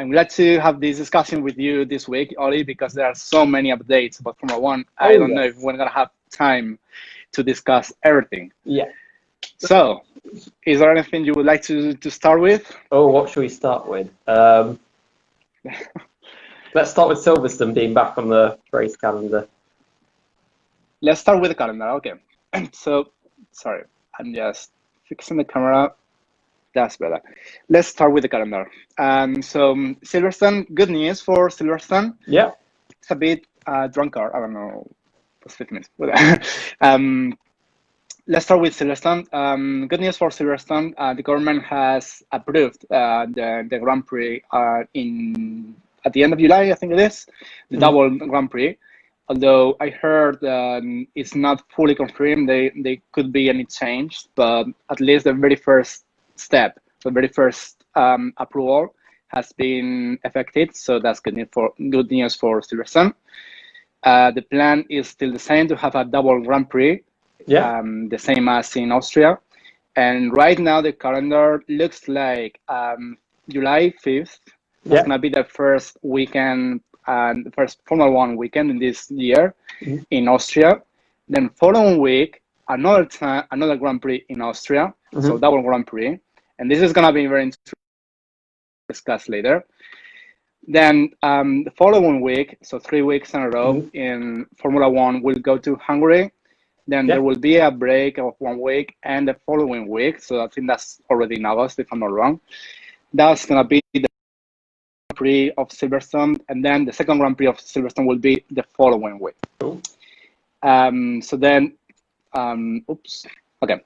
I'm glad to have this discussion with you this week, Oli, because there are so many updates about Formula One. I don't know if we're going to have time to discuss everything. Yeah. So, is there anything you would like to start with? Oh, what should we start with? Let's start with Silverstone being back on the race calendar. Let's start with the calendar. Okay. So, sorry, I'm just fixing the camera. That's better. Let's start with the calendar. So Silverstone, good news for Silverstone. Yeah. It's a bit drunkard. I don't know. It's 15 minutes. Let's start with Silverstone. Good news for Silverstone. The government has approved the Grand Prix at the end of July, I think it is, the double Grand Prix. Although I heard it's not fully confirmed, they could be any change, but at least the very first step, the very first approval has been effected. So that's good news for Silverstone. The plan is still the same, to have a double Grand Prix, the same as in Austria. And right now the calendar looks like July 5th. That's going to be the first weekend, the first Formula One weekend in this year in Austria. Then following week, another Grand Prix in Austria, so double Grand Prix. And this is going to be very interesting to discuss later. Then the following week, so 3 weeks in a row in Formula One, we'll go to Hungary. Then there will be a break of 1 week, and the following week, so I think that's already in August, if I'm not wrong, that's going to be the Grand Prix of Silverstone, and then the second Grand Prix of Silverstone will be the following week. Cool. So then, okay.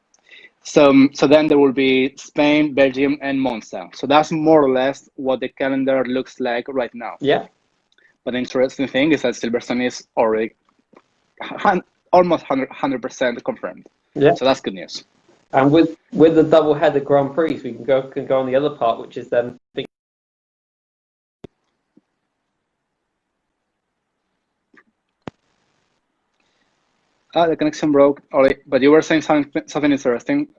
So then there will be Spain, Belgium, and Monza. So that's more or less what the calendar looks like right now. Yeah. But the interesting thing is that Silverstone is already almost 100% confirmed. Yeah. So that's good news. And with the double-header Grand Prix, we can go on the other part, which is then. The connection broke, Oli, but you were saying something interesting.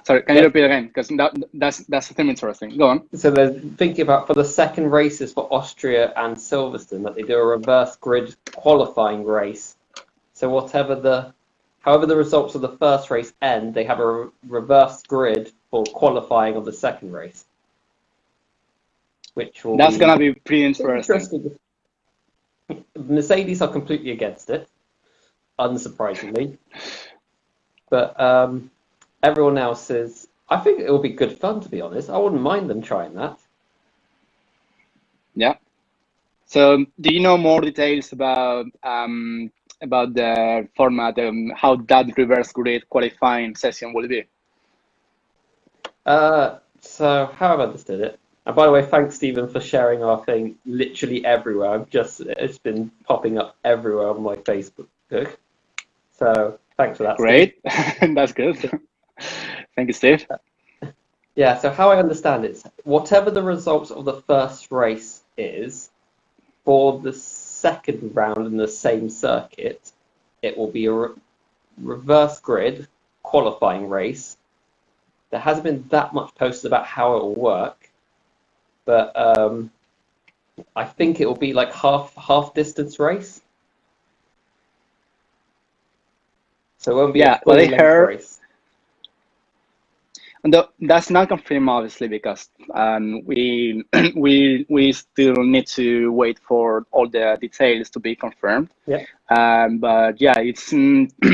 Sorry, can you repeat again? Because that's something interesting. Go on. So they're thinking about, for the second races for Austria and Silverstone, that they do a reverse grid qualifying race. So however the results of the first race end, they have a reverse grid for qualifying of the second race. That's going to be pretty interesting. Mercedes are completely against it, unsurprisingly. But everyone else is. I think it will be good fun, to be honest. I wouldn't mind them trying that. Yeah. So, do you know more details about the format, how that reverse grid qualifying session will be? So, how I've understood it. And by the way, thanks, Stephen, for sharing our thing literally everywhere. It's been popping up everywhere on my Facebook. So, thanks for that. Great. That's good. Thank you, Steve. Yeah, so how I understand it, whatever the results of the first race is, for the second round in the same circuit, it will be a reverse grid qualifying race. There hasn't been that much posted about how it will work, but I think it will be like half distance race. So it won't be a full length race. And that's not confirmed, obviously, because we still need to wait for all the details to be confirmed. Yeah. But yeah, it's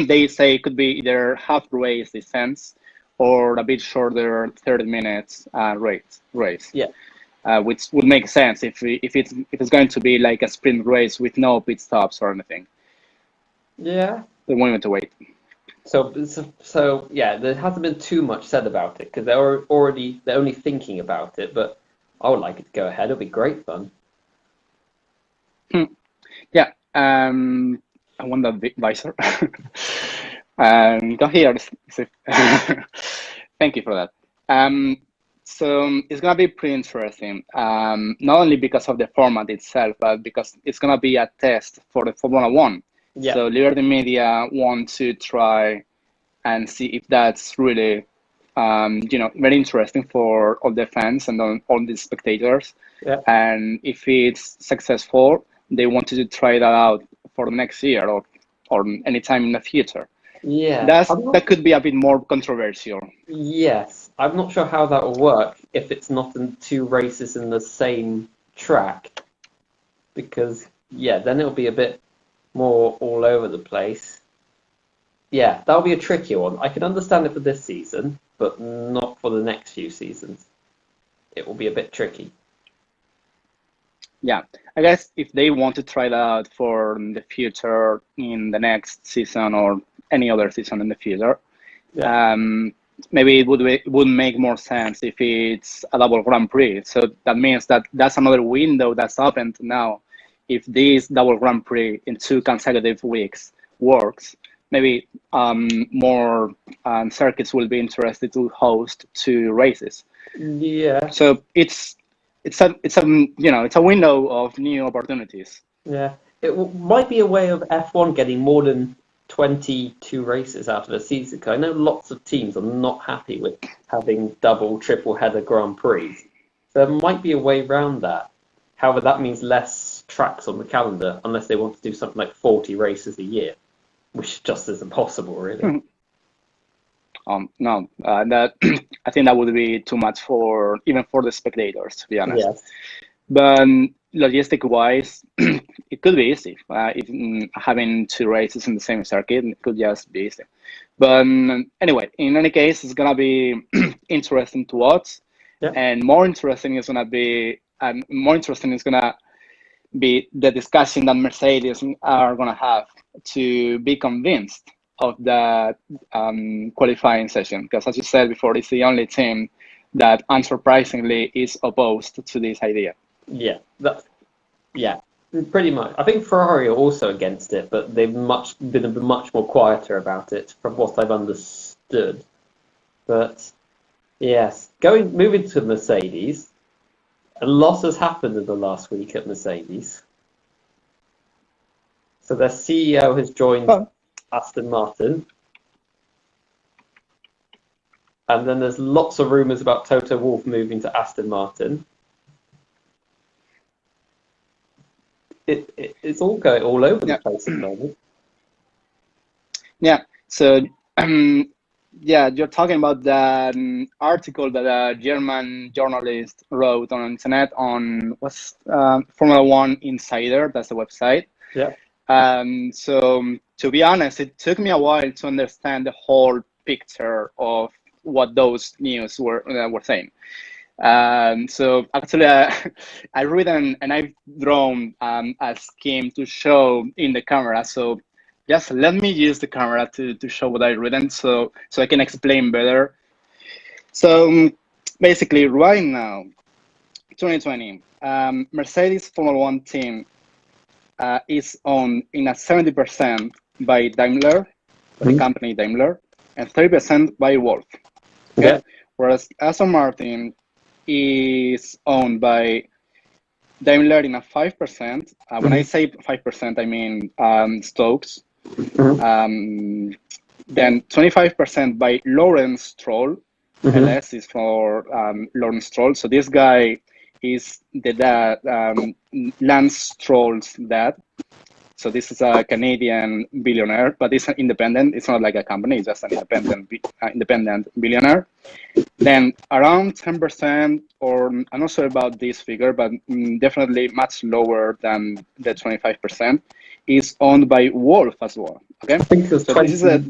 they say it could be either half race distance or a bit shorter 30 minutes race. Yeah. Which would make sense if it's going to be like a sprint race with no pit stops or anything. Yeah. We won't need to wait. So yeah, there hasn't been too much said about it because they're only thinking about it. But I would like it to go ahead. It'll be great fun. Yeah. I want that visor. Go here. Thank you for that. So it's gonna be pretty interesting. Not only because of the format itself, but because it's gonna be a test for the Formula One. Yeah. So Liberty Media want to try and see if that's really very interesting for all the fans and all the spectators. Yeah. And if it's successful, they wanted to try that out for next year or anytime in the future. Yeah. That could be a bit more controversial. Yes. I'm not sure how that will work if it's not in two races in the same track. Because, yeah, then it'll be a bit more all over the place. Yeah, that'll be a tricky one. I can understand it for this season, but not for the next few seasons. It will be a bit tricky. Yeah, I guess if they want to try that out for the future in the next season or any other season in the future, Yeah. maybe it would make more sense if it's a double Grand Prix. So that means that's another window that's opened now. If this double Grand Prix in 2 consecutive weeks works, maybe more circuits will be interested to host 2 races. Yeah. So it's a window of new opportunities. Yeah. Might be a way of F1 getting more than 22 races out of a season. 'Cause I know lots of teams are not happy with having double, triple header Grand Prix. So there might be a way around that. However, that means less tracks on the calendar unless they want to do something like 40 races a year, which just isn't possible, really. No, that I think that would be too much for even for the spectators, to be honest. Yes. But logistic wise, it could be easy. If having 2 races in the same circuit, it could just be easy. But anyway, in any case, it's gonna be interesting to watch, Yeah. and more interesting is gonna be the discussion that Mercedes are gonna have to be convinced of the qualifying session, because as you said before, it's the only team that unsurprisingly is opposed to this idea. Yeah. Yeah. Pretty much. I think Ferrari are also against it, but they've been a bit much more quieter about it, from what I've understood. But yes, moving to Mercedes, a lot has happened in the last week at Mercedes. So their CEO has joined Aston Martin, and then there's lots of rumours about Toto Wolff moving to Aston Martin. It's all going all over the place at the moment. Yeah. So, you're talking about the article that a German journalist wrote on the internet on Formula One Insider. That's the website. Yeah. So to be honest, it took me a while to understand the whole picture of what those news were saying. So actually, I read and I've drawn a scheme to show in the camera. So just let me use the camera to show what I've written, so I can explain better. So basically, right now, 2020, Mercedes Formula One team is owned in a 70% by Daimler, the company Daimler, and 30% by Wolff. Okay? Yeah. Whereas Aston Martin is owned by Daimler in a 5%. When I say 5%, I mean Stokes. Then 25% by Lawrence Stroll. LS is for Lawrence Stroll. So this guy is the dad, Lance Stroll's dad. So this is a Canadian billionaire, but it's an independent. It's not like a company. It's just an independent billionaire. Then around 10%, or I'm not sure about this figure, but definitely much lower than the 25%, is owned by Wolff as well. Okay, I think it was so 20, this is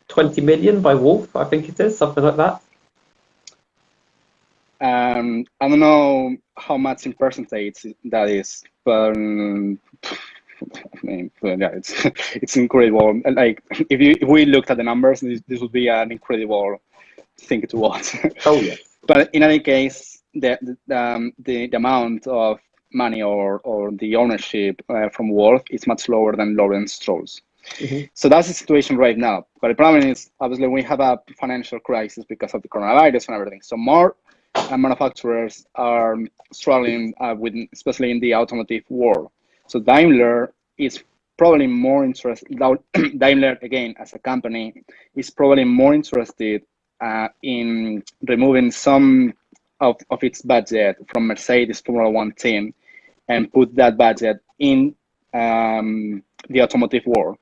20 million by Wolff. I think it is something like that. I don't know how much in percentage that is, but I mean, yeah, it's incredible. Like if we looked at the numbers, this would be an incredible thing to watch. Oh yeah. But in any case, the amount of money or the ownership from Wolff is much lower than Lawrence Stroll's. So that's the situation right now. But the problem is, obviously, we have a financial crisis because of the coronavirus and everything. So more manufacturers are struggling with, especially in the automotive world. So Daimler is probably more interested. Daimler, again, as a company, is probably more interested in removing some of its budget from Mercedes Formula One team and put that budget in the automotive world.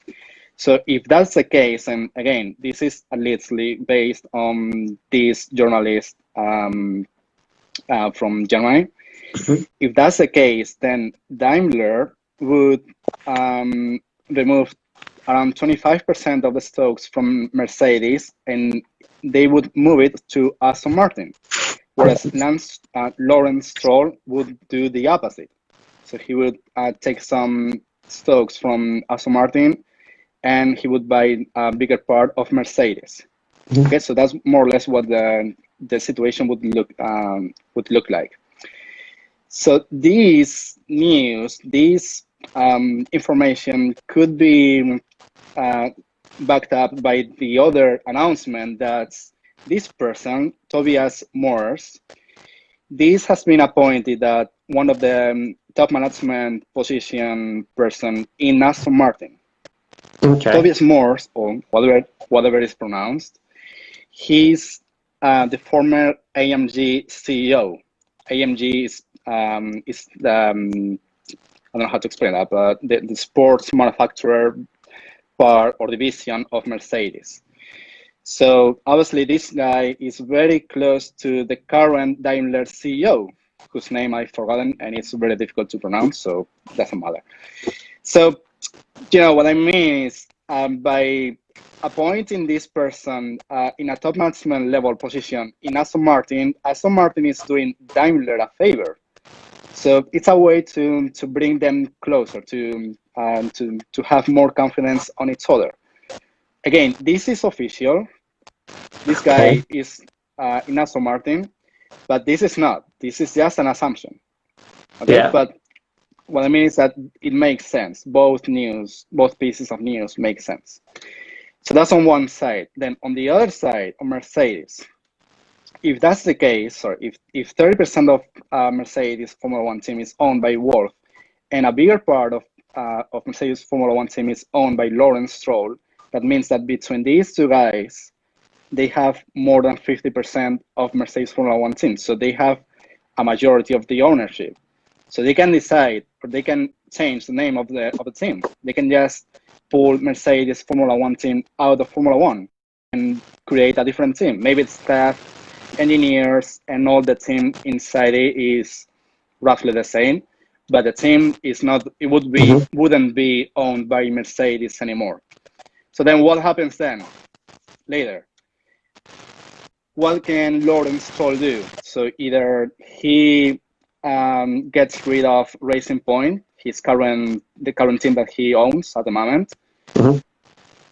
So if that's the case, and again, this is allegedly based on this journalist from Germany, if that's the case, then Daimler would remove around 25% of the stocks from Mercedes, and they would move it to Aston Martin, whereas Lawrence Stroll would do the opposite. So he would take some stocks from Aston Martin, and he would buy a bigger part of Mercedes. Okay, so that's more or less what the situation would look like. So these news, this information could be backed up by the other announcement that this person, Tobias Morse, this has been appointed at one of the top management position person in Aston Martin. Okay. Tobias Morse, or whatever is pronounced, he's the former AMG CEO. AMG is the I don't know how to explain that, but the sports manufacturer part or division of Mercedes. So obviously this guy is very close to the current Daimler CEO, whose name I've forgotten, and it's very difficult to pronounce, so it doesn't matter. So, what I mean is by appointing this person in a top management level position in Aston Martin is doing Daimler a favor. So it's a way to bring them closer, to have more confidence on each other. Again, this is official. This guy is in Aston Martin, but this is not. This is just an assumption. Okay, Yeah. but what I mean is that it makes sense. Both pieces of news make sense. So that's on one side. Then on the other side, on Mercedes, if that's the case, or if 30% of Mercedes Formula One team is owned by Wolf, and a bigger part of Mercedes Formula One team is owned by Lawrence Stroll, that means that between these two guys, they have more than 50% of Mercedes Formula One team. So they have a majority of the ownership. So they can decide, or they can change the name of the team. They can just pull Mercedes Formula One team out of Formula One and create a different team. Maybe it's staff, engineers, and all the team inside it is roughly the same, but the team is not. It wouldn't be owned by Mercedes anymore. So then, what happens then? Later, what can Lawrence Stroll do? So either he gets rid of Racing Point, the current team that he owns at the moment,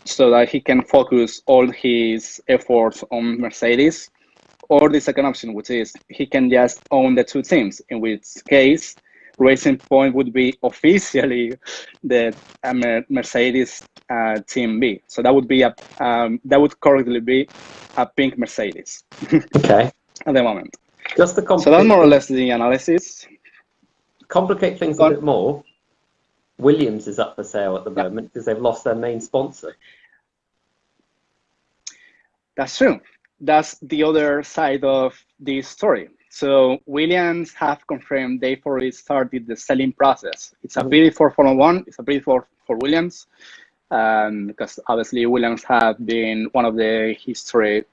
so that he can focus all his efforts on Mercedes, or the second option, which is he can just own the two teams, in which case Racing Point would be officially the Mercedes Team B. So that would currently be a pink Mercedes. Okay. At the moment. Just to So that's more or less the analysis. Complicate things a bit more. Williams is up for sale at the moment because they've lost their main sponsor. That's true. That's the other side of this story. So Williams have confirmed they've already started the selling process. It's a pity for Formula One. It's a pity for Williams, because obviously Williams have been one of the history,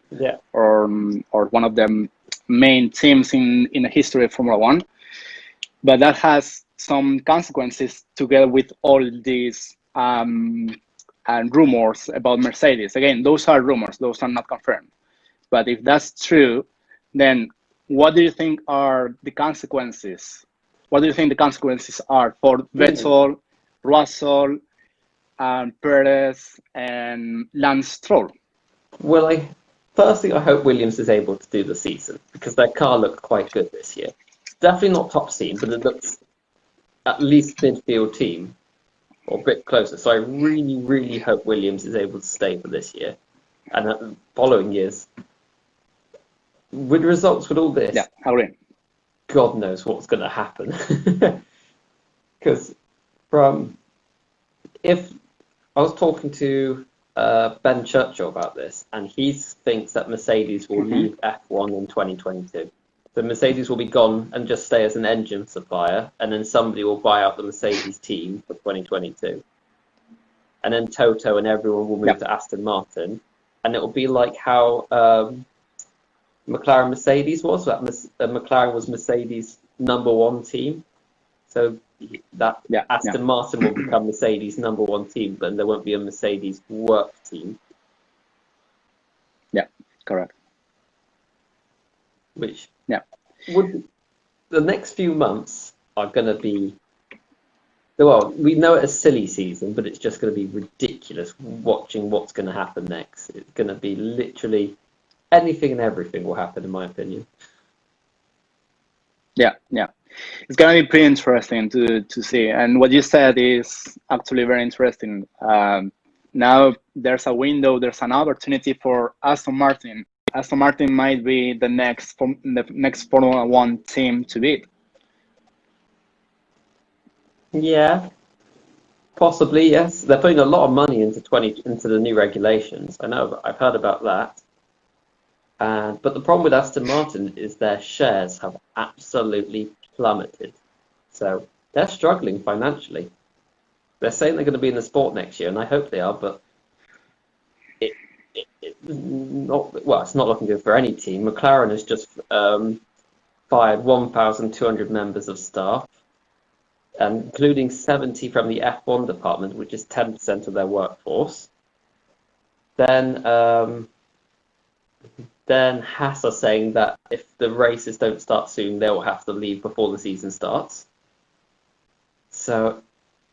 or one of the main teams in the history of Formula One. But that has some consequences together with all these and rumors about Mercedes. Again, those are rumors; those are not confirmed. But if that's true, then what do you think are the consequences? What do you think the consequences are for Vettel, Russell, Perez, and Lance Stroll? Well, firstly, I hope Williams is able to do the season because their car looked quite good this year. Definitely not top team, but it looks at least midfield team or a bit closer. So I really, really hope Williams is able to stay for this year and the following years. With results with all this, I agree. God knows what's going to happen. Because if I was talking to Ben Churchill about this, and he thinks that Mercedes will leave F1 in 2022. So Mercedes will be gone and just stay as an engine supplier, and then somebody will buy out the Mercedes team for 2022. And then Toto and everyone will move to Aston Martin, and it will be like how McLaren Mercedes was. That McLaren was Mercedes' #1 team, so that Aston Martin will become Mercedes' #1 team, but there won't be a Mercedes work team. Yeah, correct. Which would the next few months are going to be. Well, we know it's a silly season, but it's just going to be ridiculous watching what's going to happen next. It's going to be literally anything and everything will happen, in my opinion. Yeah. It's going to be pretty interesting to see. And what you said is actually very interesting. Now there's a window, there's an opportunity for Aston Martin. Aston Martin might be the next Formula One team to beat. Yeah, possibly, yes. They're putting a lot of money into the new regulations. I know, I've heard about that. But the problem with Aston Martin is their shares have absolutely plummeted. So they're struggling financially. They're saying they're going to be in the sport next year, and I hope they are, but it's not looking good for any team. McLaren has just fired 1,200 members of staff, including 70 from the F1 department, which is 10% of their workforce. Then Haas are saying that if the races don't start soon, they will have to leave before the season starts. So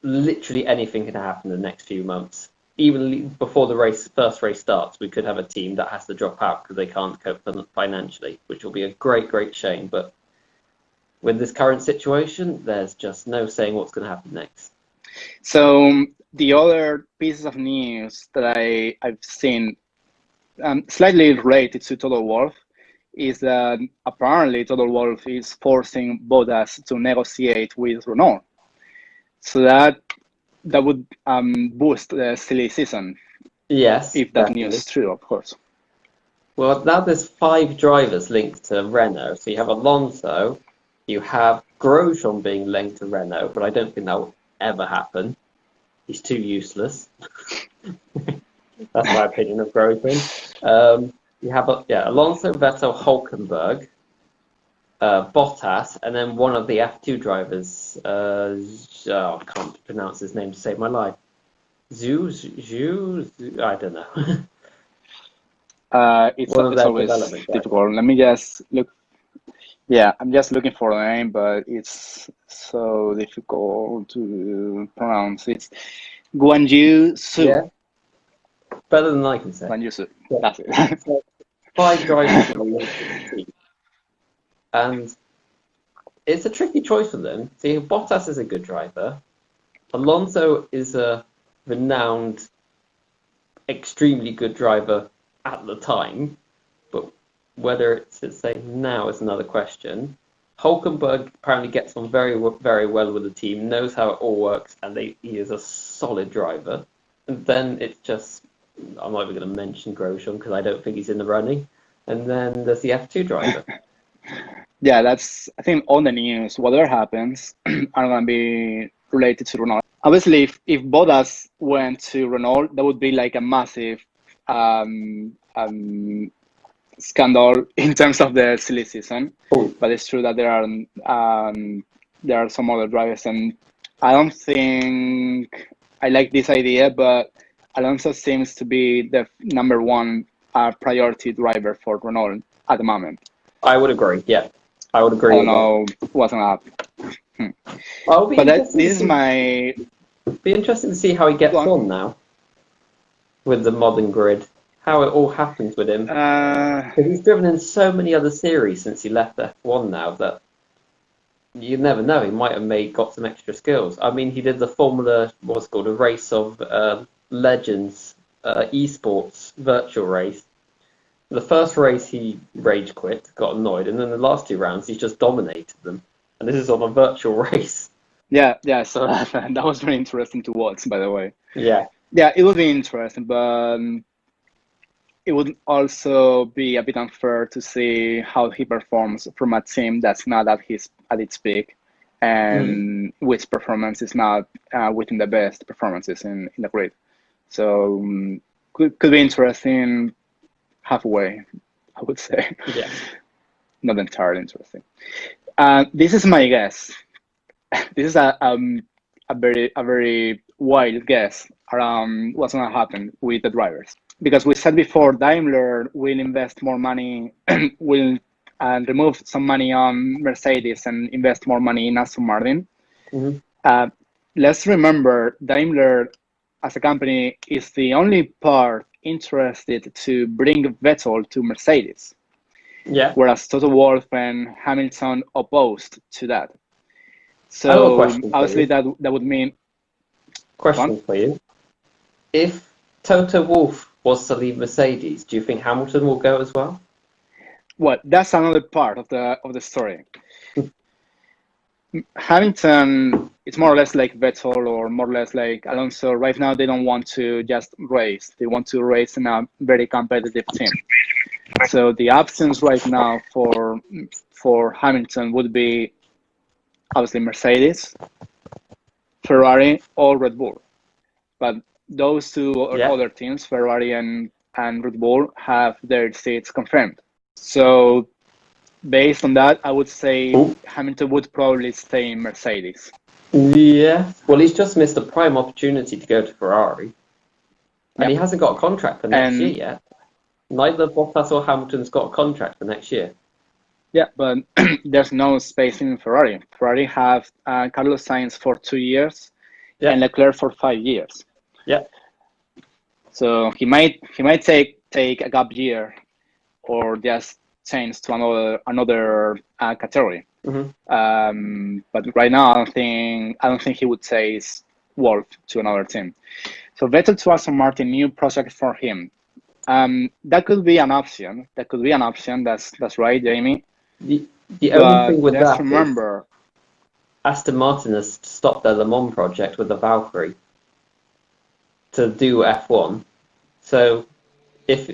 literally anything can happen in the next few months. Even before the first race starts, we could have a team that has to drop out because they can't cope financially, which will be a great, great shame. But with this current situation, there's just no saying what's going to happen next. So the other pieces of news that I've seen, slightly related to Total Wolff, is that apparently Total Wolff is forcing Bottas to negotiate with Renault. So that would boost the silly season. Yes, if that news is true, of course. Well, now there's 5 drivers linked to Renault. So you have Alonso, you have Grosjean being linked to Renault, but I don't think that will ever happen. He's too useless. That's my opinion of Grosjean. You have Alonso, Vettel, Hulkenberg, Bottas, and then one of the F2 drivers. I can't pronounce his name to save my life. I don't know. It's always difficult. Let me just look. Yeah, I'm just looking for the name, but it's so difficult to pronounce. It's Guanyu Su. Yeah. Better than I can say. Guanyu Su. Yeah. That's it. So 5 drivers in the team. And it's a tricky choice for them. See, Bottas is a good driver. Alonso is a renowned, extremely good driver at the time, but whether it's the same now is another question. Hulkenberg apparently gets on very, very well with the team, knows how it all works, and he is a solid driver. And then it's just, I'm not even going to mention Grosjean because I don't think he's in the running. And then there's the F2 driver. Yeah, that's, I think, all the news, whatever happens, are going to be related to Renault. Obviously, if Bottas went to Renault, that would be like a massive scandal in terms of the silly season. But it's true that there are some other drivers, and I don't think I like this idea, but Alonso seems to be the #1 priority driver for Renault at the moment. I would agree. Yeah, I would agree. I don't know what's going to happen. But this is my. Be interesting to see how he gets on now with the modern grid. How it all happens with him. Because he's driven in so many other series since he left F1 now that you never know. He might have got some extra skills. I mean, he did the Formula, what's called a race of legends, esports virtual race. The first race he rage quit, got annoyed, and then the last 2 rounds he's just dominated them. And this is on a virtual race. Yeah. So that was very interesting to watch, by the way. Yeah. Yeah, it would be interesting, but it would also be a bit unfair to see how he performs from a team that's not at its peak, and which performance is not within the best performances in the grid. So could be interesting halfway, I would say. Yeah. Not entirely interesting. This is my guess. This is a very wild guess around what's going to happen with the drivers, because we said before Daimler will invest more money, will remove some money on Mercedes and invest more money in Aston Martin. Let's remember Daimler as a company is the only part interested to bring Vettel to Mercedes. Yeah. Whereas Toto Wolff and Hamilton opposed to that. I have a So question for obviously you. that would mean. Question for you. If Toto Wolff was to leave Mercedes, do you think Hamilton will go as well? Well, that's another part of the story. Hamilton, it's more or less like Vettel or more or less like Alonso. Right now, they don't want to just race. They want to race in a very competitive team. So the options right now for Hamilton would be obviously Mercedes, Ferrari, or Red Bull. But those two other teams, Ferrari and Red Bull, have their seats confirmed. So based on that, I would say Hamilton would probably stay in Mercedes. Yeah. Well, he's just missed a prime opportunity to go to Ferrari. And he hasn't got a contract for next year yet. Neither Bottas or Hamilton's got a contract for next year. Yeah, but there's no space in Ferrari. Ferrari have Carlos Sainz for 2 years and Leclerc for 5 years. Yeah. So he might take a gap year or just change to another category. But right now, I don't think he would chase Wolff to another team. So Vettel to Aston Martin, new project for him. That could be an option. That's right, Jamie. The only thing with that remember, is Aston Martin has stopped their Le Mans project with the Valkyrie to do F1. So if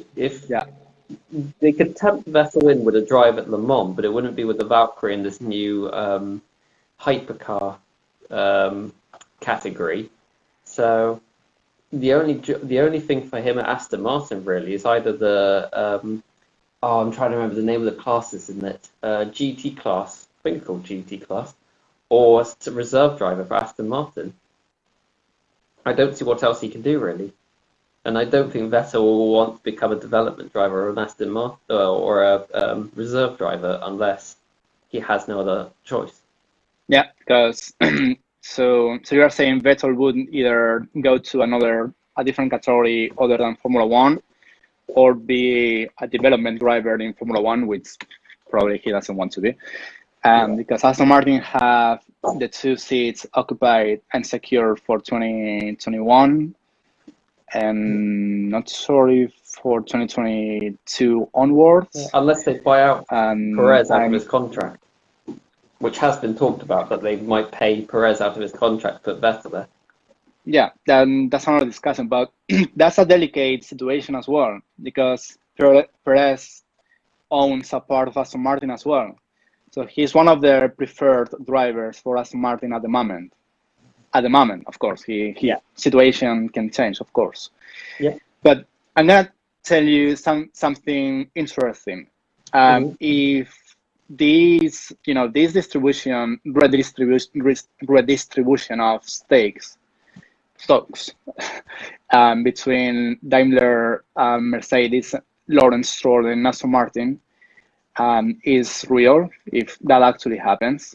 they could tempt Vettel in with a drive at Le Mans, but it wouldn't be with the Valkyrie in this new hypercar category. So the only thing for him at Aston Martin really is either the I'm trying to remember the name of the classes in it, GT class, I think it's called GT class, or as a reserve driver for Aston Martin. I don't see what else he can do really. And I don't think Vettel will want to become a development driver or an Aston Martin or a reserve driver unless he has no other choice. Yeah, because so you are saying Vettel would either go to a different category other than Formula One, or be a development driver in Formula One, which probably he doesn't want to be. Because Aston Martin have the 2 seats occupied and secured for 2021. And not sure if for 2022 onwards. Unless they buy out Perez out of his contract, which has been talked about, that they might pay Perez out of his contract, put Vettel there. Yeah, then that's another discussion, but that's a delicate situation as well, because Perez owns a part of Aston Martin as well. So he's one of their preferred drivers for Aston Martin at the moment. At the moment, of course, his situation can change, of course. Yeah. But I'm gonna tell you something interesting. If this redistribution of stocks between Daimler, Mercedes, Lawrence Stroll, and Aston Martin is real, if that actually happens,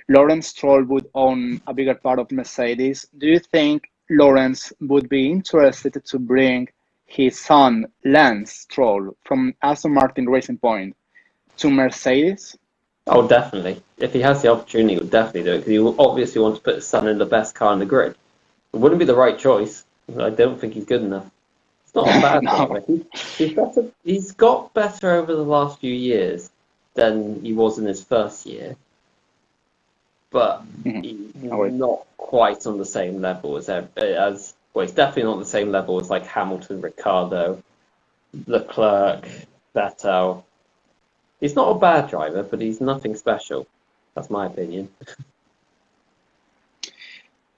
Lawrence Stroll would own a bigger part of Mercedes. Do you think Lawrence would be interested to bring his son, Lance Stroll, from Aston Martin Racing Point to Mercedes? Oh, definitely. If he has the opportunity, he would definitely do it, because he will obviously want to put his son in the best car in the grid. It wouldn't be the right choice. I don't think he's good enough. It's not a bad driver. He's got better over the last few years than he was in his first year. But he's not quite on the same level as well, he's definitely not the same level as like Hamilton, Ricciardo, Leclerc, Vettel. He's not a bad driver, but he's nothing special. That's my opinion.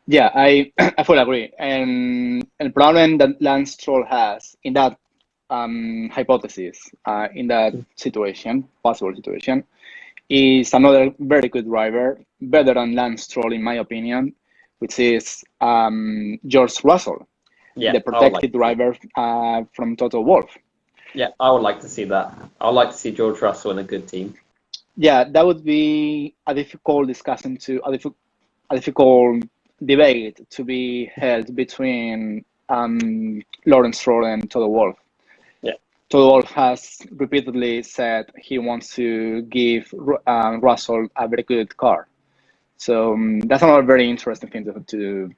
Yeah, I fully agree. And the problem that Lance Stroll has in that hypothesis, in that situation, possible situation, is another very good driver, better than Lance Stroll in my opinion, which is George Russell, Yeah, the I would like protected to see. driver from Toto Wolff. Yeah, I would like to see that. I would like to see George Russell in a good team. Yeah, that would be a difficult discussion to a difficult debate to be held between Lawrence Stroll and Toto Wolff. Yeah, Toto Wolff has repeatedly said he wants to give Russell a very good car. So that's another very interesting thing to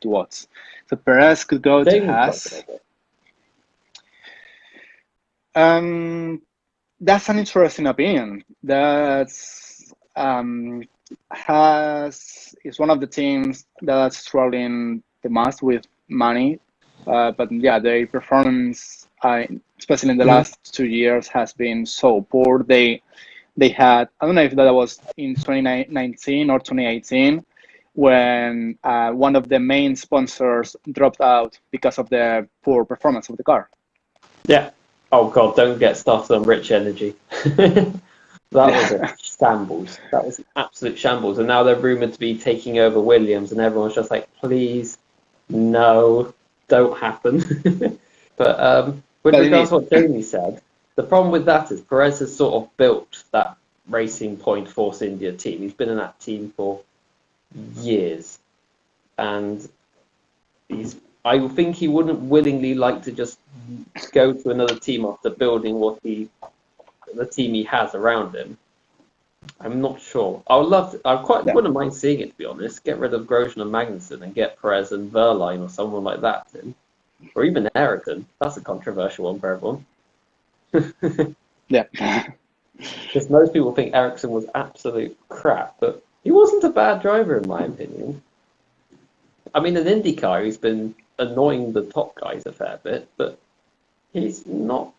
watch. So Perez could go to Jamie's got a good Haas. idea. That's an interesting opinion. That's Haas is one of the teams that's struggling the most with money. But yeah, their performance, especially in the Mhm. last 2 years, has been so poor. They had, I don't know if that was in 2019 or 2018, when one of the main sponsors dropped out because of the poor performance of the car. Yeah. Oh God, don't get started on Rich Energy. That was a Yeah. shambles. That was an absolute shambles. And now they're rumored to be taking over Williams, and everyone's just like, please, no, don't happen. But with But regards indeed, to what Jamie said, the problem with that is Perez has sort of built that Racing Point Force India team. He's been in that team for years, and I think he wouldn't willingly like to just go to another team after building the team he has around him. I'm not sure. yeah. Wouldn't mind seeing it, to be honest. Get rid of Grosjean and Magnussen and get Perez and Verline or someone like that in. Or even Ericsson. That's a controversial one for everyone. Yeah. Because most people think Ericsson was absolute crap, but he wasn't a bad driver in my opinion. I mean, in IndyCar, he's been annoying the top guys a fair bit, but he's not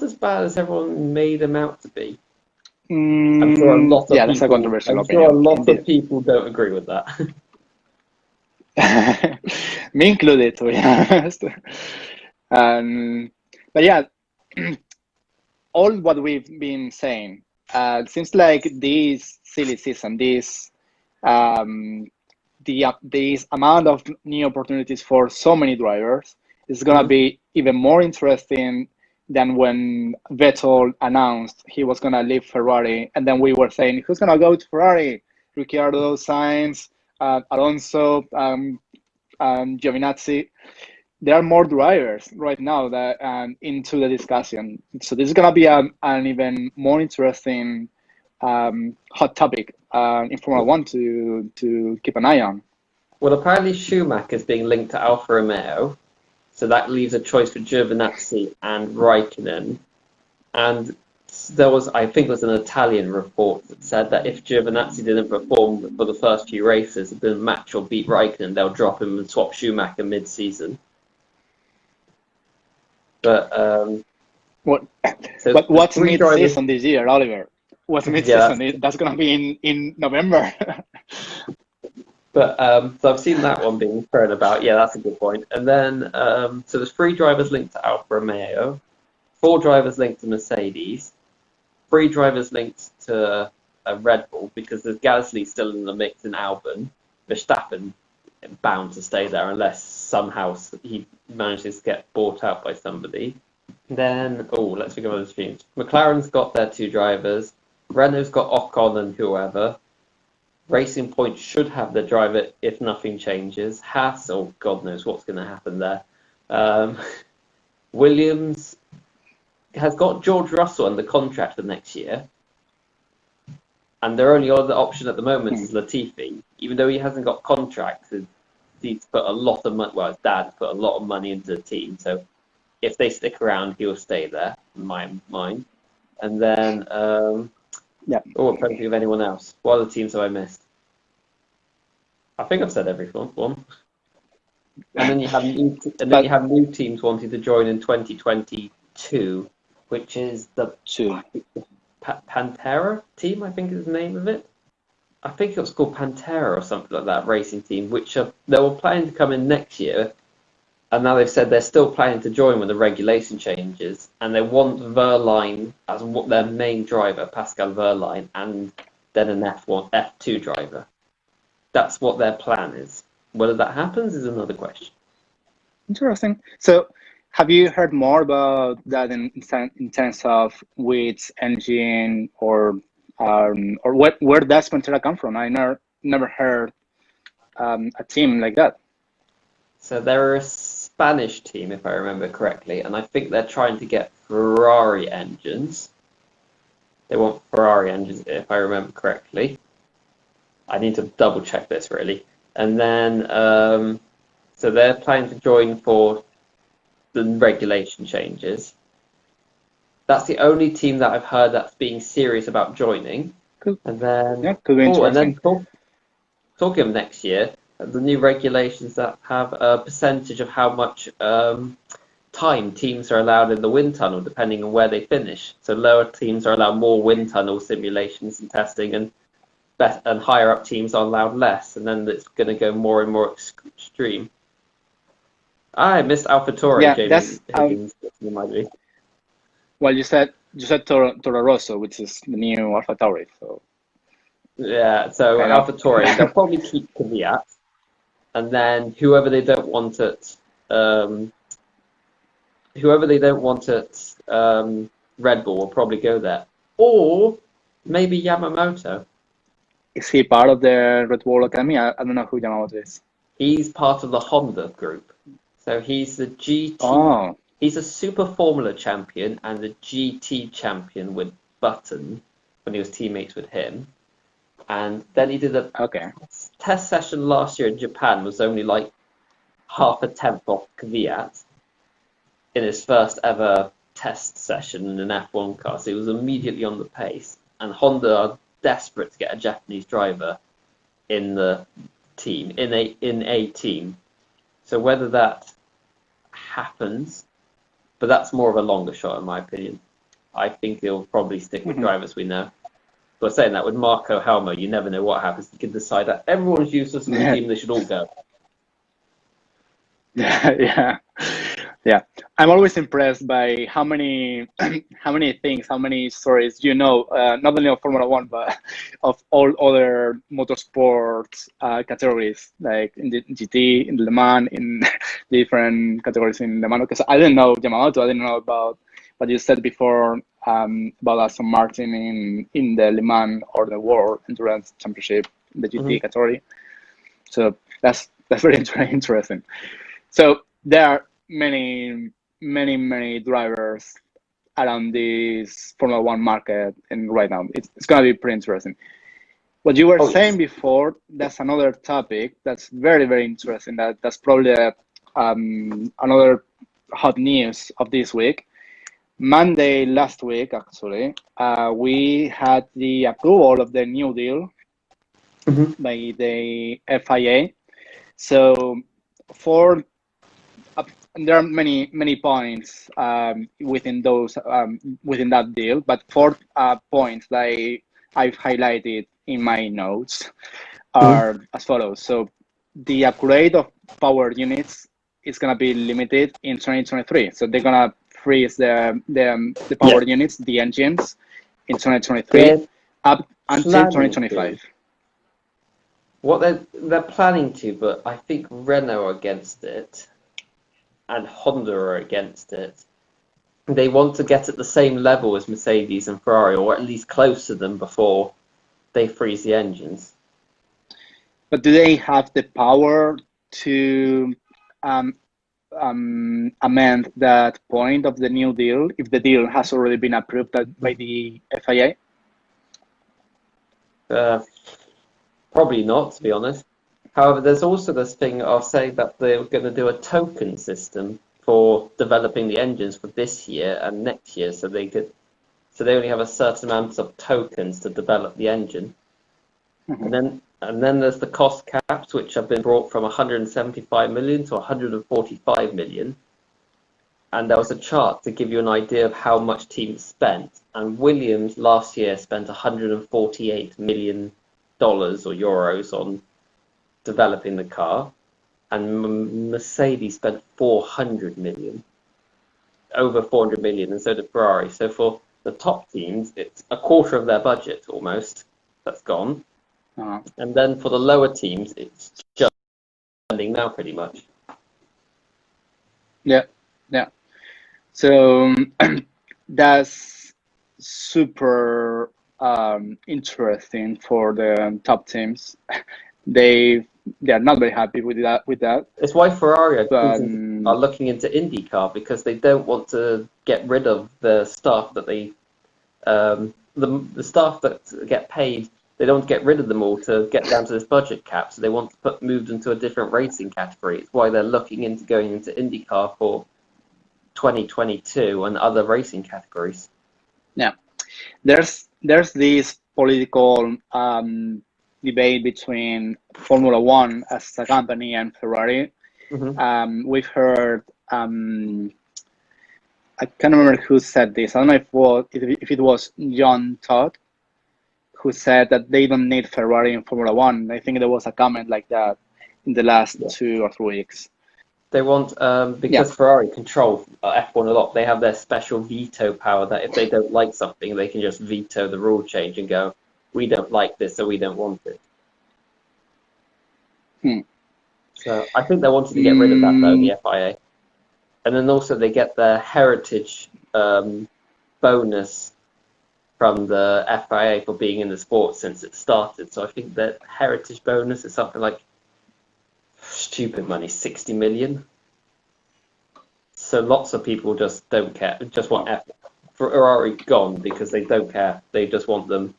as bad as everyone made him out to be. I'm sure a lot of Yeah, that's a people. controversial I'm sure a opinion, lot of indeed. people don't agree with that. Me included, to be honest. Um, but yeah, all what we've been saying, seems like this silly season, um, this amount of new opportunities for so many drivers is gonna Mhm. be even more interesting than when Vettel announced he was gonna leave Ferrari, and then we were saying who's gonna go to Ferrari? Ricciardo, Sainz, Alonso, Giovinazzi. There are more drivers right now that into the discussion. So this is gonna be an even more interesting hot topic in Formula One to keep an eye on. Well, apparently Schumacher is being linked to Alfa Romeo, so that leaves a choice for Giovinazzi and Raikkonen. And there was, I think, it was an Italian report that said that if Giovinazzi didn't perform for the first few races, didn't match or beat Raikkonen, they'll drop him and swap Schumacher mid-season. But What so there's what's three drivers. mid-season this year, Oliver? What's Yeah, mid-season? That's gonna be in November. but so I've seen that one being thrown about. Yeah, that's a good point. And then so there's three drivers linked to Alfa Romeo, four drivers linked to Mercedes, three drivers linked to Red Bull because there's Gasly still in the mix in Albon. Verstappen bound to stay there unless somehow he manages to get bought out by somebody. Then, let's think of other teams. McLaren's got their two drivers. Renault's got Ocon and whoever. Racing Point should have their driver if nothing changes. Haas, God knows what's going to happen there. Williams has got George Russell under contract for next year. And their only other option at the moment is Latifi. Even though he hasn't got contracts, he's put a lot of money, well, his dad put a lot of money into the team. So if they stick around, he'll stay there, in my mind. And then, Yeah. I'm trying to think of anyone else. What other teams have I missed? I think I've said every one. And then you have new teams wanting to join in 2022, which is the Pantera team, I think is the name of it. I think it was called Pantera or something like that, racing team, which they were planning to come in next year, and now they've said they're still planning to join when the regulation changes, and they want Verline as their main driver, Pascal Verline, and then an F2 driver. That's what their plan is. Whether that happens is another question. Interesting. So, have you heard more about that in terms of which engine or where does Pantera come from? I never heard a team like that. So they're a Spanish team, if I remember correctly, and I think they're trying to get Ferrari engines. They want Ferrari engines, if I remember correctly. I need to double check this really. And then, so they're planning to join for the regulation changes. That's the only team that I've heard that's being serious about joining. Cool. And then, could be interesting. Talking of next year, the new regulations that have a percentage of how much time teams are allowed in the wind tunnel, depending on where they finish. So lower teams are allowed more wind tunnel simulations and testing, and higher up teams are allowed less, and then it's going to go more and more extreme. I missed AlphaTauri. Yeah, well, you said Toro Rosso, which is the new AlphaTauri. So yeah, so AlphaTauri, they'll probably keep Kvyat, and then whoever they don't want at Red Bull will probably go there, or maybe Yamamoto. Is he part of the Red Bull Academy? I don't know who Yamamoto is. He's part of the Honda group. So he's the GT. Oh. He's a Super Formula champion and the GT champion with Button when he was teammates with him. And then he did a test session last year in Japan, was only like half a tenth off Kvyat in his first ever test session in an F1 car. So he was immediately on the pace. And Honda are desperate to get a Japanese driver in the team, in a team. So whether that happens, but that's more of a longer shot in my opinion. I think he'll probably stick with drivers we know. But saying that, with Marco Helmer, you never know what happens. You can decide that everyone's useless in the team, they should all go. Yeah. I'm always impressed by how many stories not only of Formula One, but of all other motorsports categories, like in the GT, in Le Mans, in different categories in Le Mans. Because I didn't know Yamamoto, I didn't know about what you said before about Aston Martin in the Le Mans or the World Endurance Championship, the GT category. So that's very interesting. So there are many drivers around this Formula One market, and right now it's going to be pretty interesting. What you were saying before, that's another topic that's very, very interesting. That's probably another hot news of this week. Monday last week, actually, we had the approval of the new deal by the FIA. So there are many points within that deal, but 4 points that I've highlighted in my notes are as follows. So the upgrade of power units is going to be limited in 2023. So they're going to freeze the power units, the engines, in 2023 up until 2025. What they're planning to, but I think Renault are against it, and Honda are against it. They want to get at the same level as Mercedes and Ferrari, or at least close to them before they freeze the engines. But do they have the power to amend that point of the new deal if the deal has already been approved by the FIA? Probably not, to be honest. However, there's also this thing of saying that they're going to do a token system for developing the engines for this year and next year, so they only have a certain amount of tokens to develop the engine. And then And then there's the cost caps, which have been brought from 175 million to 145 million. And there was a chart to give you an idea of how much teams spent. And Williams last year spent $148 million or euros on developing the car, and Mercedes spent 400 million, over 400 million, and so did Ferrari. So for the top teams, it's a quarter of their budget almost that's gone. And then for the lower teams, it's just spending now pretty much. Yeah. So that's super interesting for the top teams. They are not very happy with that. It's why Ferrari are looking into IndyCar, because they don't want to get rid of the staff that they the staff that get paid. They don't want to get rid of them all to get down to this budget cap. So they want to move them to a different racing category. It's why they're looking into going into IndyCar for 2022 and other racing categories. Yeah, there's this political debate between Formula One as a company and Ferrari. Mm-hmm. We've heard I can't remember who said this. I don't know if it was John Todd who said that they don't need Ferrari in Formula One. I think there was a comment like that in the last 2 or 3 weeks. They want, because Ferrari control F1 a lot, they have their special veto power that if they don't like something, they can just veto the rule change and go, we don't like this, so we don't want it. So I think they wanted to get rid of that, though, the FIA. And then also they get their heritage bonus from the FIA for being in the sport since it started. So I think that heritage bonus is something like stupid money, 60 million. So lots of people just don't care, just want Ferrari gone because they don't care. They just want them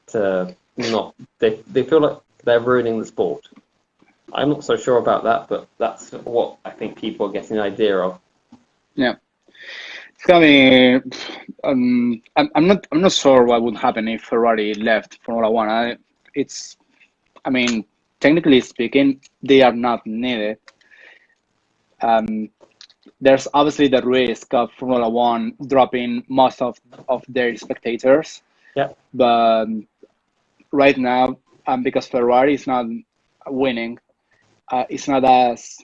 to not, they feel like they're ruining the sport. I'm not so sure about that, but that's what I think people are getting an idea of. Yeah. It's gonna be, I'm not sure what would happen if Ferrari left Formula One. I mean, technically speaking, they are not needed. There's obviously the risk of Formula One dropping most of their spectators. Yeah. But right now, because Ferrari is not winning, it's not as,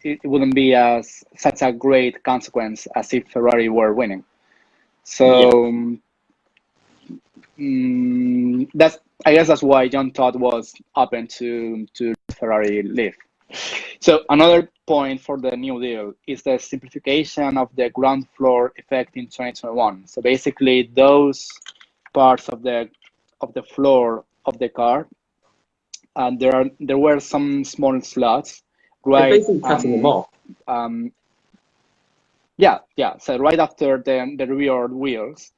it wouldn't be as such a great consequence as if Ferrari were winning. So I guess that's why John Todd was open to Ferrari leave. So another point for the new deal is the simplification of the ground floor effect in 2021. So basically, those parts of the floor of the car, and there were some small slots. Right, they're basically cutting them off. Yeah. So right after the rear wheels,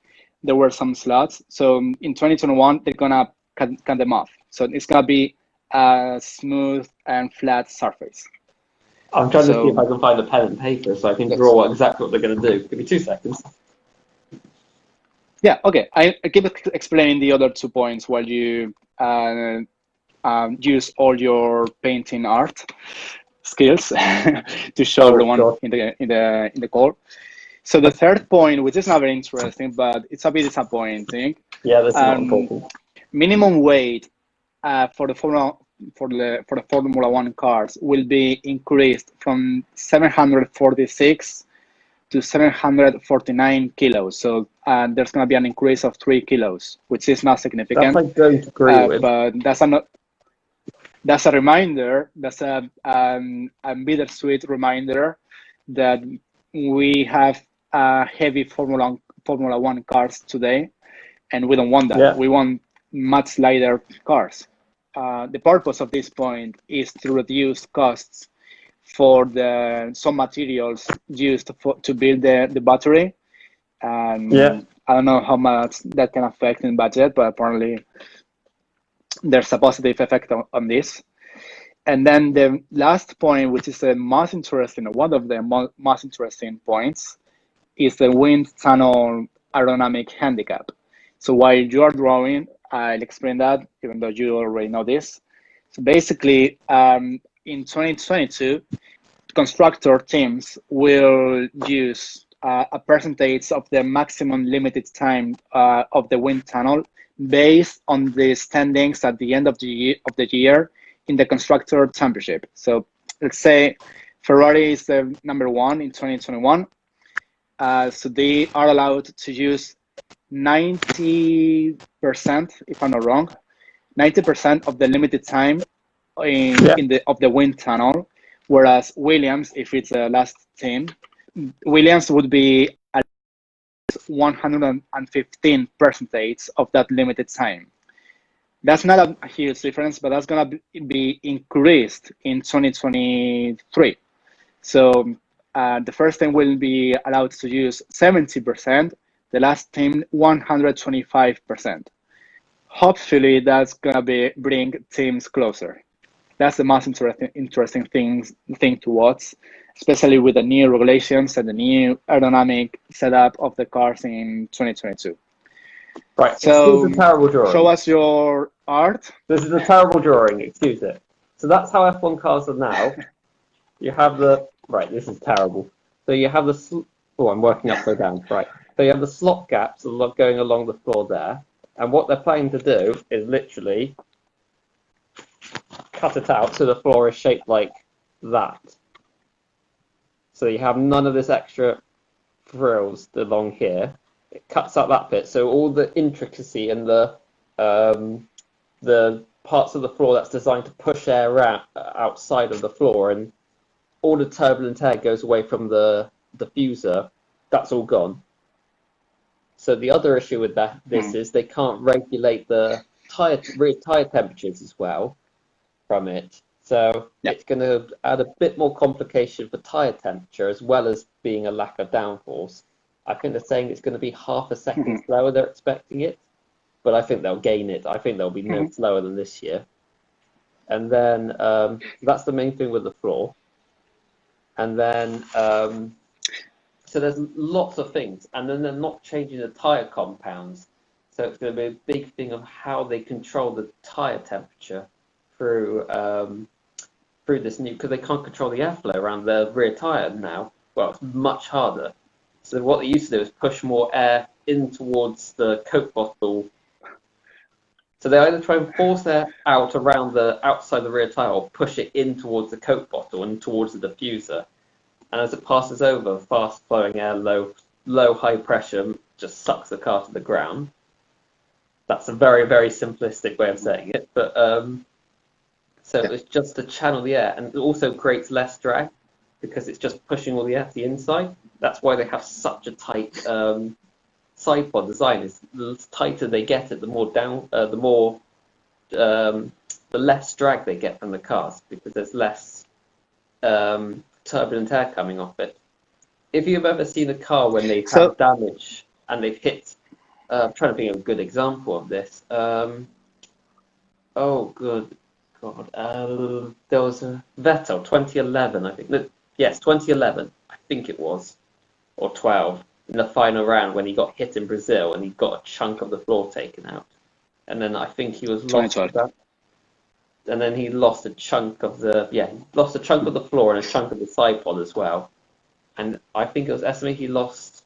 there were some slots. So in 2021, they're gonna cut them off. So it's gonna be a smooth and flat surface. I'm trying to see if I can find a pen and paper so I can draw exactly what they're gonna do. Give me 2 seconds. Yeah. Okay. I keep explaining the other 2 points while you use all your painting art skills to show everyone in the call. So the third point, which is not very interesting, but it's a bit disappointing. Yeah, that's not important. Minimum weight for the Formula One cars will be increased from 746 to 749 kilos. So there's going to be an increase of 3 kilos, which is not significant. That's I don't agree with. But that's a reminder. That's a bittersweet reminder that we have heavy Formula One cars today, and we don't want that. Yeah. We want much lighter cars. The purpose of this point is to reduce costs for some materials used to build the battery. I don't know how much that can affect in budget, but apparently there's a positive effect on this. And then the last point, which is the most interesting, one of the most interesting points, is the wind tunnel aerodynamic handicap. So while you are drawing, I'll explain that, even though you already know this. So basically, in 2022, constructor teams will use a percentage of the maximum limited time of the wind tunnel based on the standings at the end of the year in the constructor championship. So let's say Ferrari is the number one in 2021. So they are allowed to use 90%, if I'm not wrong, 90% of the limited time in the wind tunnel. Whereas Williams, if it's the last team, Williams would be at 115 percentage of that limited time. That's not a huge difference, but that's gonna be increased in 2023. So the first team will be allowed to use 70%, the last team 125%. Hopefully, that's gonna bring teams closer. That's the most interesting thing to watch, especially with the new regulations and the new aerodynamic setup of the cars in 2022. Right, So excuse the terrible drawing. show us your art. This is a terrible drawing, excuse it. So that's how F1 cars are now. You have the, right, this is terrible. So you have the, oh, I'm working upside down, right. So you have the slot gaps going along the floor there. And what they're planning to do is literally cut it out so the floor is shaped like that. So you have none of this extra frills along here. It cuts out that bit, so all the intricacy and the parts of the floor that's designed to push air out, outside of the floor, and all the turbulent air goes away from the diffuser, that's all gone. So the other issue with this is they can't regulate the rear tire temperatures as well from it. So it's going to add a bit more complication for tire temperature as well as being a lack of downforce. I think they're saying it's going to be half a second slower, they're expecting it, but I think they'll gain it. I think they'll be no slower than this year. And then that's the main thing with the floor. And then, so there's lots of things. And then they're not changing the tire compounds. So it's going to be a big thing of how they control the tire temperature through this new, because they can't control the airflow around the rear tire now. Well, it's much harder. So what they used to do is push more air in towards the Coke bottle. So they either try and force air out around the outside the rear tire or push it in towards the Coke bottle and towards the diffuser. And as it passes over, fast flowing air, low high pressure just sucks the car to the ground. That's a very, very simplistic way of saying it. But so it's just to channel the air, and it also creates less drag because it's just pushing all the air to the inside. That's why they have such a tight side pod design. Is the tighter they get it, the more the less drag they get from the cars because there's less turbulent air coming off it. If you've ever seen a car when they've had damage and they've hit, I'm trying to think of a good example of this. Oh, good God. There was a Vettel, 2011, I think. Yes, 2011, I think it was, or 12, in the final round when he got hit in Brazil and he got a chunk of the floor taken out. And then I think he was lost. And then he lost a chunk of the, lost a chunk of the floor and a chunk of the side pod as well. And I think it was estimated he lost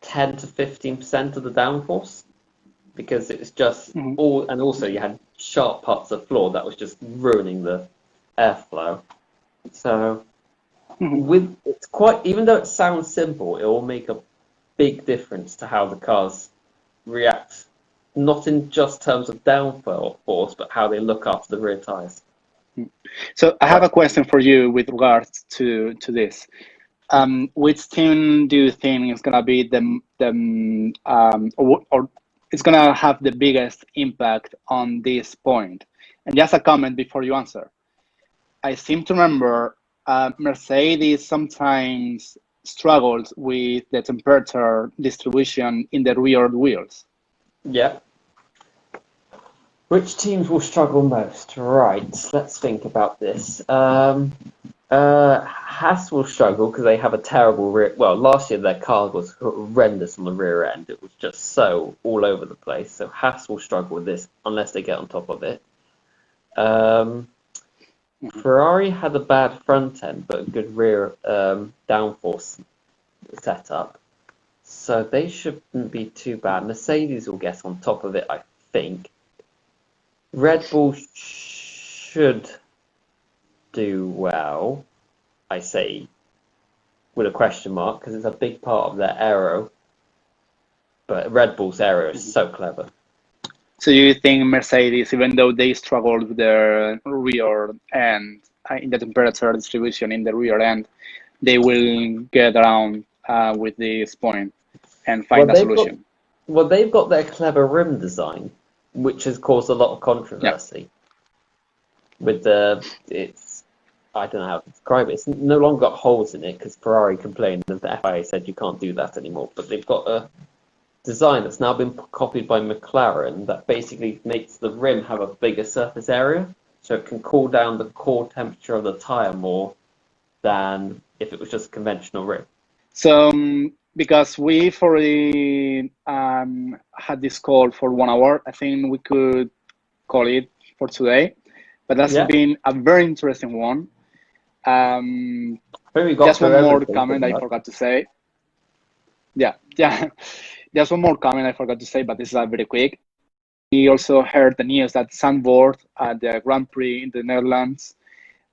10 to 15% of the downforce because it's just all, and also you had sharp parts of the floor that was just ruining the airflow. So it's quite, even though it sounds simple, it will make a big difference to how the cars react, not in just terms of downforce, but how they look after the rear tires. So I have a question for you with regards to this. Which team do you think is gonna be or it's gonna have the biggest impact on this point? And just a comment before you answer. I seem to remember Mercedes sometimes struggles with the temperature distribution in the rear wheels. Yeah. Which teams will struggle most? Right, let's think about this. Haas will struggle because they have a terrible rear. Well, last year their car was horrendous on the rear end. It was just so all over the place. So Haas will struggle with this unless they get on top of it. Ferrari had a bad front end but a good rear downforce setup, so they shouldn't be too bad. Mercedes will get on top of it, I think. Red Bull should do well, I say, with a question mark, because it's a big part of their aero. But Red Bull's aero is so clever. So you think Mercedes, even though they struggled with their rear end in the temperature distribution in the rear end, they will get around with this point and find a solution? They've got their clever rim design, which has caused a lot of controversy. With I don't know how to describe it. It's no longer got holes in it because Ferrari complained and the FIA said you can't do that anymore. But they've got a design that's now been copied by McLaren that basically makes the rim have a bigger surface area, so it can cool down the core temperature of the tyre more than if it was just a conventional rim. So because we've already had this call for 1 hour, I think we could call it for today. But that's been a very interesting one. Just one more comment I forgot to say. Yeah. Just one more comment I forgot to say, but this is very quick. We also heard the news that Zandvoort at the Grand Prix in the Netherlands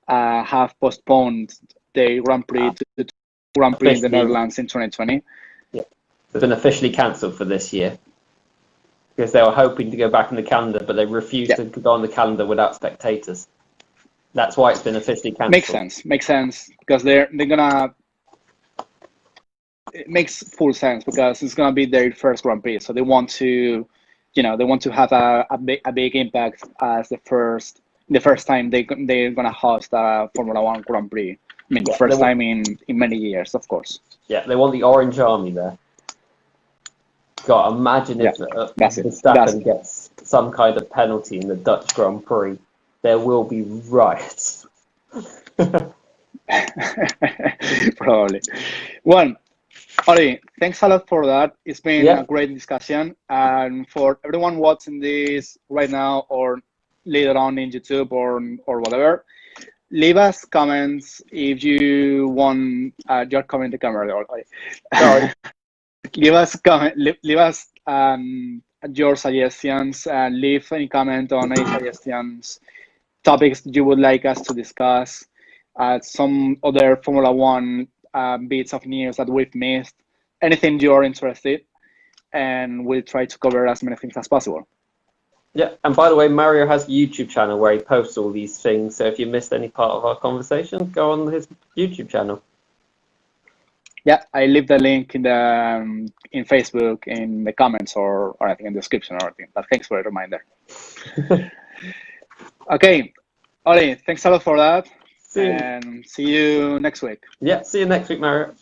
have postponed the Grand Prix to the Grand Prix in the Netherlands in 2020. Yeah, it's been officially cancelled for this year because they were hoping to go back in the calendar, but they refused to go on the calendar without spectators. That's why it's been officially cancelled. Makes sense because they're gonna. It makes full sense because it's gonna be their first Grand Prix, so they want to, have a big impact as the first time they're gonna host a Formula One Grand Prix. I mean, the first time in many years, of course. Yeah, they want the Orange Army there. God, imagine if Verstappen gets some kind of penalty in the Dutch Grand Prix. There will be riots. Probably. Well, Oli, thanks a lot for that. It's been a great discussion. And for everyone watching this right now or later on in YouTube or whatever, leave us comments if you want. You're coming to the camera, Oli. Sorry. Leave us your suggestions. Leave any comment on any suggestions, topics you would like us to discuss, some other Formula One bits of news that we've missed, anything you're interested, and we'll try to cover as many things as possible. Yeah, and by the way, Mario has a YouTube channel where he posts all these things, so if you missed any part of our conversation, go on his YouTube channel. Yeah, I leave the link in Facebook, in the comments, or I think in the description or anything. But thanks for the reminder. Okay, Oli, thanks a lot for that. And see you next week. Yeah, see you next week, Mario.